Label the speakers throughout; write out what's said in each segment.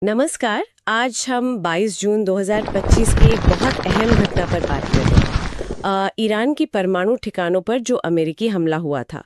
Speaker 1: नमस्कार। आज हम 22 जून 2025 की एक बहुत अहम घटना पर बात कर रहे हैं। ईरान की परमाणु ठिकानों पर जो अमेरिकी हमला हुआ था,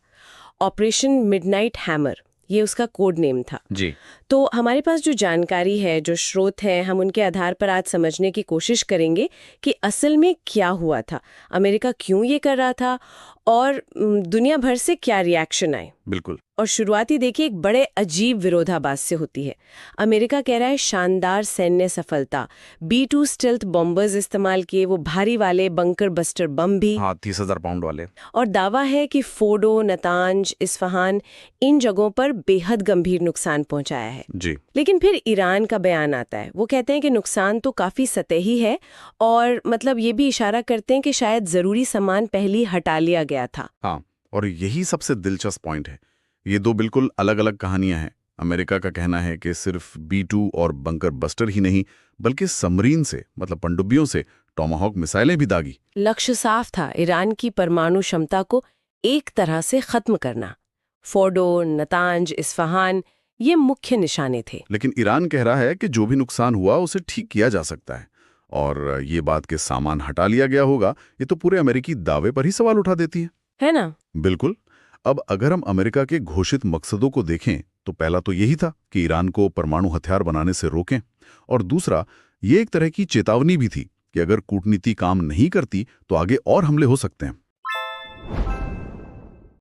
Speaker 1: ऑपरेशन मिडनाइट हैमर, ये उसका कोड नेम था।
Speaker 2: जी।
Speaker 1: तो हमारे पास जो जानकारी है, जो स्रोत हैं, हम उनके आधार पर आज समझने की कोशिश करेंगे कि असल में क्या हुआ था, अमेरिका क्यों ये कर रहा था और दुनिया भर से क्या रिएक्शन आए।
Speaker 2: बिल्कुल।
Speaker 1: और शुरुआती देखिए एक बड़े अजीब विरोधाभास से होती है। अमेरिका कह रहा है शानदार सैन्य सफलता, B-2 स्टेल्थ बॉम्बर्स इस्तेमाल किए, वो भारी वाले बंकर बस्टर बम भी।
Speaker 2: हाँ, 30,000 पाउंड वाले।
Speaker 1: और दावा है कि फोडो, नतांज, इस्फहान, इन जगहों पर बेहद गंभीर नुकसान पहुंचाया है।
Speaker 2: जी।
Speaker 1: लेकिन फिर ईरान का बयान आता है। वो कहते हैं कि नुकसान तो काफी सतही है और मतलब ये भी इशारा करते हैं कि शायद जरूरी सामान पहले ही हटा लिया गया था।
Speaker 2: हाँ, और यही सबसे दिलचस्प पॉइंट है। ये दो बिल्कुल अलग-अलग कहानियां हैं। अमेरिका का कहना है कि सिर्फ B-2 और बंकर बस्टर ही नहीं, बल्कि समरीन से मतलब पनडुब्बियों से टॉमाहॉक मिसाइलें भी दागी।
Speaker 1: लक्ष्य साफ था, ईरान की परमाणु क्षमता को एक तरह से खत्म करना। फोर्डो, नतांज, इस्फहान ये मुख्य निशाने थे।
Speaker 2: लेकिन ईरान कह रहा है कि जो भी नुकसान हुआ उसे ठीक किया जा सकता है। और ये बात कि सामान हटा लिया गया होगा, ये तो पूरे अमेरिकी दावे पर ही सवाल उठा देती है।
Speaker 1: है ना?
Speaker 2: बिल्कुल। अब अगर हम अमेरिका के घोषित मकसदों को देखें तो पहला तो यही था कि ईरान को परमाणु हथियार बनाने से रोकें, और दूसरा ये एक तरह की चेतावनी भी थी कि अगर कूटनीति काम नहीं करती तो आगे और हमले हो सकते हैं।